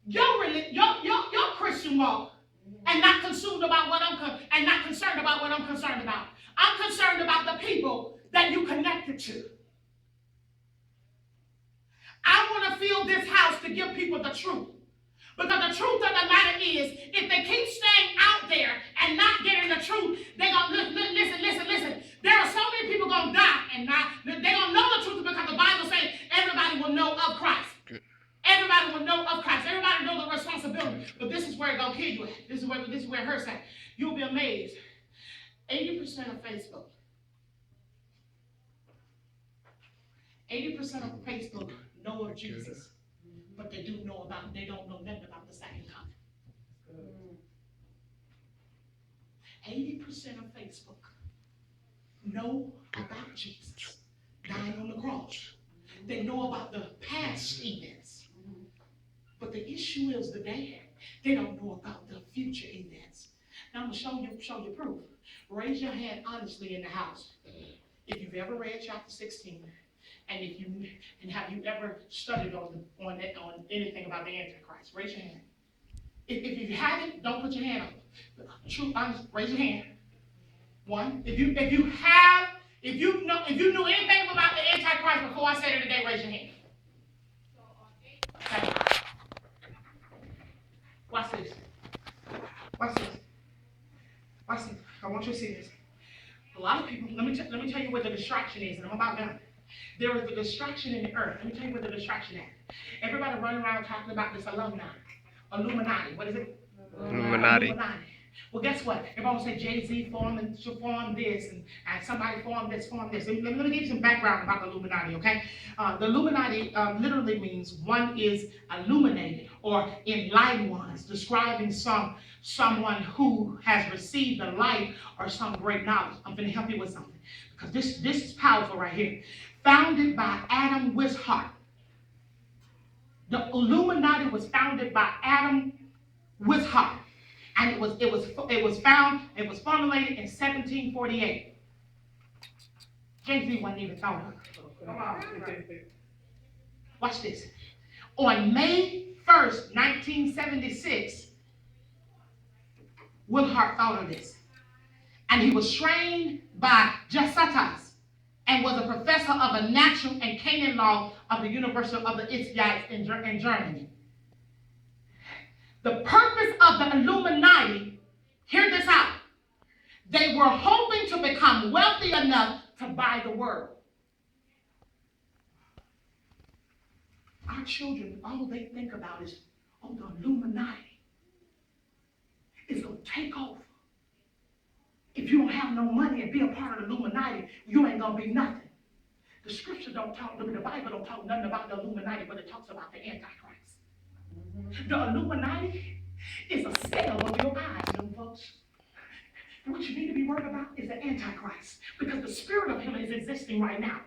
your Christian walk and not consumed about what and not concerned about what I'm concerned about. I'm concerned about the people that you connected to. I want to fill this house to give people the truth. Because the truth of the matter is, if they keep staying out there and not getting the truth, they're going to listen. There are so many people going to die and not, they're going to know the truth because the Bible says everybody will know of Christ. Everybody will know of Christ. Everybody know the responsibility. But this is where it's going to kill you at. This is where it hurts at. You'll be amazed. 80% of Facebook. 80% of Facebook know of Jesus. But they don't know nothing about the second coming. 80% of Facebook know about Jesus dying on the cross. They know about the past events. But the issue is today, they don't know about the future events. Now I'm going to show you proof. Raise your hand honestly in the house. If you've ever read chapter 16, and have you ever studied on anything about the Antichrist? Raise your hand. If you haven't, don't put your hand up. True, honest, raise your hand. One. If you knew anything about the Antichrist before I said it today, raise your hand. Okay. Watch this. Watch this. Watch this. I want you to see this. A lot of people. Let me tell you what the distraction is, and I'm about done. There is a distraction in the earth. Let me tell you what the distraction is. Everybody running around talking about this Illuminati. What is it? Illuminati. Well, guess what? Everyone say Jay-Z formed this, and somebody formed this. Let me give you some background about the Illuminati, okay? The Illuminati literally means one is illuminated or enlightened ones, describing someone who has received the light or some great knowledge. I'm going to help you with something because this is powerful right here. Founded by Adam Weishaupt. The Illuminati was founded by Adam Weishaupt. And it was formulated in 1748. Jay-Z wasn't even thought of. Watch this. On May 1st, 1976, Weishaupt thought of this. And he was trained by Jesuits and was a professor of a natural and canon law of the University of the East in Germany. The purpose of the Illuminati, hear this out, they were hoping to become wealthy enough to buy the world. Our children, all they think about is, oh, the Illuminati is going to take over. If you don't have no money and be a part of the Illuminati, you ain't going to be nothing. The scripture don't talk, the Bible don't talk nothing about the Illuminati, but it talks about the Antichrist. The Illuminati is a spell over your eyes, young folks. What you need to be worried about is the Antichrist, because the spirit of him is existing right now.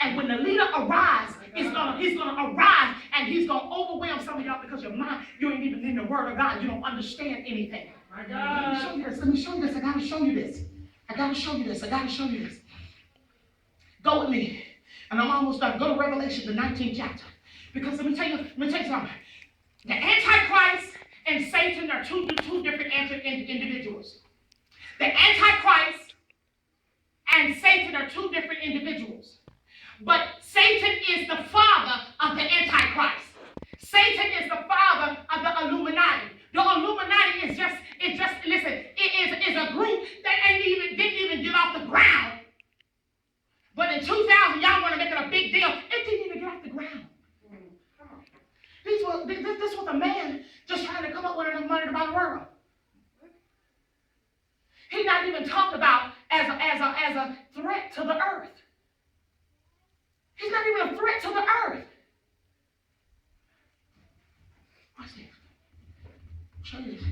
And when the leader arrives, he's gonna arise and he's gonna overwhelm some of y'all because your mind, you ain't even in the word of God. You don't understand anything. My God. Let me show you this. I gotta show you this. Go with me. And I'm almost done. Go to Revelation, the 19th chapter. Because let me tell you something. The Antichrist and Satan are two different individuals. The Antichrist and Satan are two different individuals. But Satan is the father of the Antichrist. Satan is the father of the Illuminati. The Illuminati is a group that didn't even get off the ground. But in 2000, y'all want to make it a big deal. It didn't even get off the ground. This was a man just trying to come up with enough money to buy the world. He's not even talked about as a threat to the earth. He's not even a threat to the earth. Watch this. Show you this.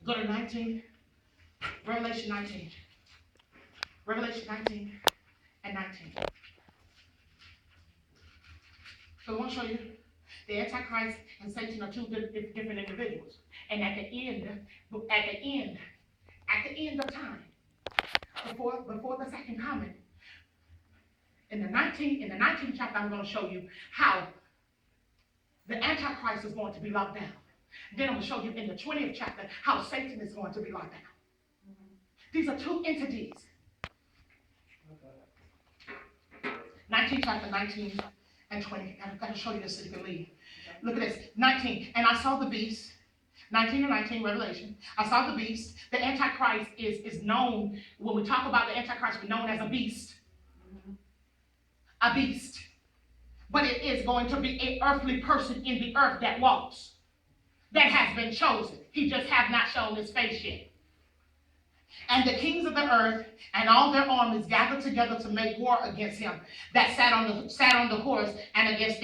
Go to Revelation 19. Revelation 19 and 19. So I want to show you the Antichrist and Satan are two different individuals. And at the end of time, before the second coming, in the 19th chapter, I'm going to show you how The antichrist is going to be locked down. Then I'm going to show you in the 20th chapter how Satan is going to be locked down. These are two entities. 19 chapter 19 and 20. I've got to show you this so you can leave. Look at this. 19. And I saw the beast. 19 and 19, Revelation. I saw the beast. The Antichrist is known, when we talk about the Antichrist, we're known as a beast. A beast. But it is going to be an earthly person in the earth that walks. That has been chosen. He just have not shown his face yet. And the kings of the earth and all their armies gathered together to make war against him that sat on the horse and against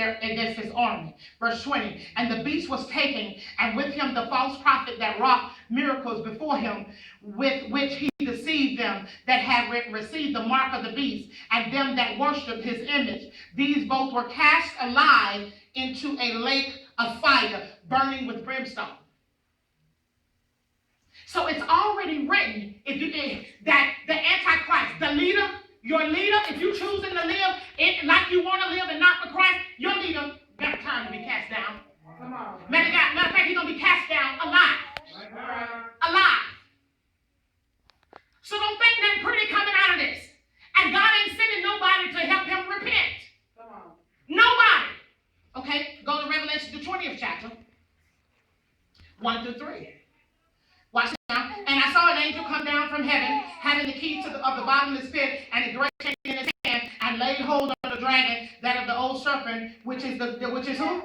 his army. Verse 20. And the beast was taken, and with him the false prophet that wrought miracles before him, with which he deceived them that had received the mark of the beast, and them that worshipped his image. These both were cast alive into a lake of fire, burning with brimstone. So it's already written that the Antichrist, the leader, your leader, if you're choosing to live like you want to live and not for Christ, your leader got time to be cast down. Come on. Matter of fact, he's going to be cast down alive. Alive. So don't think nothing pretty coming out of this. And God ain't sending nobody to help him repent. Come on. Nobody. Okay, go to Revelation, the 20th chapter, 1 through 3. Watch it now. And I saw an angel come down from heaven, having the key of the bottomless pit and a great chain in his hand, and laid hold of the dragon, that of the old serpent, which is who?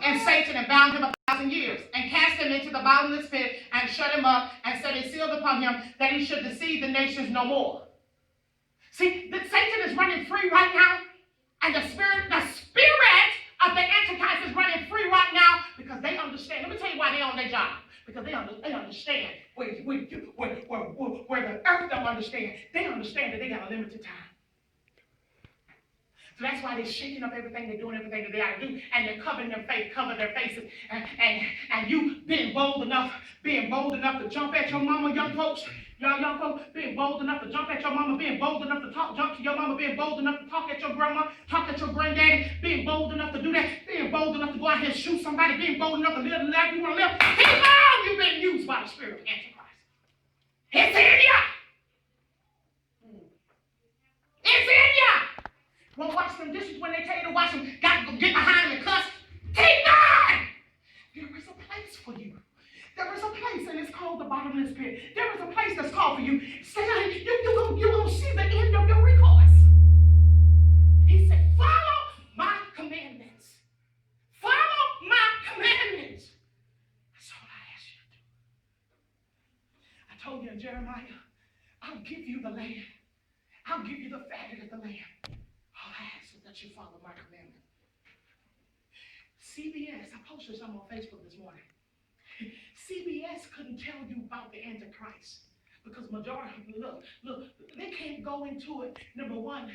And Satan, and bound him 1,000 years, and cast him into the bottomless pit, and shut him up, and set a seal upon him, that he should deceive the nations no more. See, Satan is running free right now, and the spirit of the Antichrist is running free right now, because they understand. Let me tell you why they're on their job. Because they understand where the earth don't understand. They understand that they got a limited time. So that's why they're shaking up everything, they're doing everything that they ought to do, and they're covering their faces, and you being bold enough to jump at your mama, young folks, y'all young folks, being bold enough to jump at your mama, being bold enough to jump to your mama, being bold enough to talk at your grandma, talk at your granddaddy, being bold enough to do that, being bold enough to go out here and shoot somebody, being bold enough to live the life you want to live. Keep on, you've been used by the spirit of Antichrist. It's in ya. It's in ya. Won't wash them dishes when they tell you to wash them. Got to get behind and cuss. Keep going. There is a place for you. There is a place, and it's called the bottomless pit. There is a place that's called for you. Say, you're going to see the end of your recourse. He said, follow my commandments. Follow my commandments. That's all I ask you to do. I told you in Jeremiah, I'll give you the land. I'll give you the fatted of the land. All I ask is that you follow my commandment. CBS, I posted something on Facebook this morning. CBS couldn't tell you about the Antichrist because majority, look, they can't go into it, number one,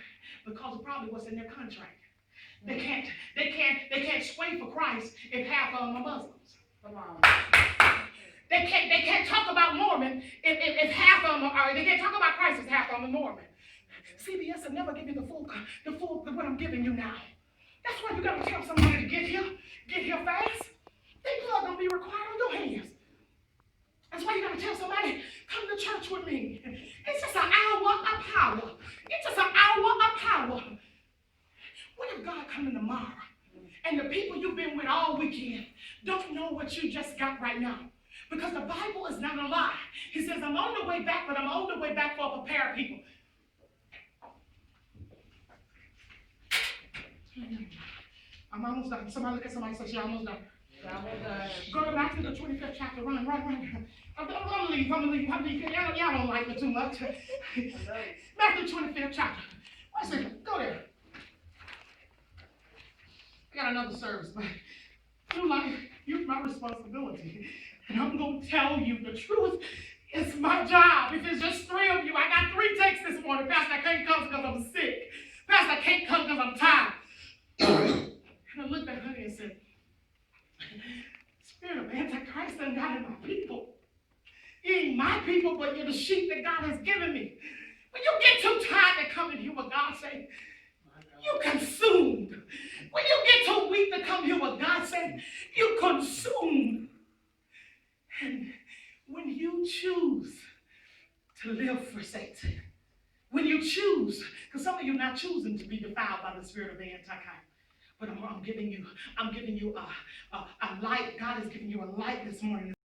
because of probably what's in their contract. They can't sway for Christ if half of them are Muslims. Come on. They can't talk about Mormon if half of them are, they can't talk about Christ if half of them are Mormon. CBS will never give you the full what I'm giving you now. That's why you gotta tell somebody to get here fast. They blood gonna be required on your hands. That's why you gotta tell somebody, come to church with me. It's just an hour of power. It's just an hour of power. What if God coming tomorrow and the people you've been with all weekend don't know what you just got right now? Because the Bible is not a lie. He says, I'm on the way back, but I'm on the way back for a prepared people. I'm almost done. Somebody look at somebody and say, she's almost done. Go to Matthew the 25th chapter. Run. I'm gonna leave. Y'all don't like me too much. Matthew 25th chapter. What's it? Go there. I got another service, but you're my responsibility. And I'm gonna tell you the truth. It's my job. If it's just 3 of you, I got 3 texts this morning. Pastor, I can't come because I'm sick. Pastor, I can't come because I'm tired. And I looked at her and said, Spirit of Antichrist done got in my people. You ain't my people, but you're the sheep that God has given me. When you get too tired to come and hear what God say, you consumed. When you get too weak to come here, what God said, you consume. And when you choose to live for Satan, when you choose, because some of you are not choosing to be defiled by the spirit of the antichrist, but I'm giving you a light. God is giving you a light this morning.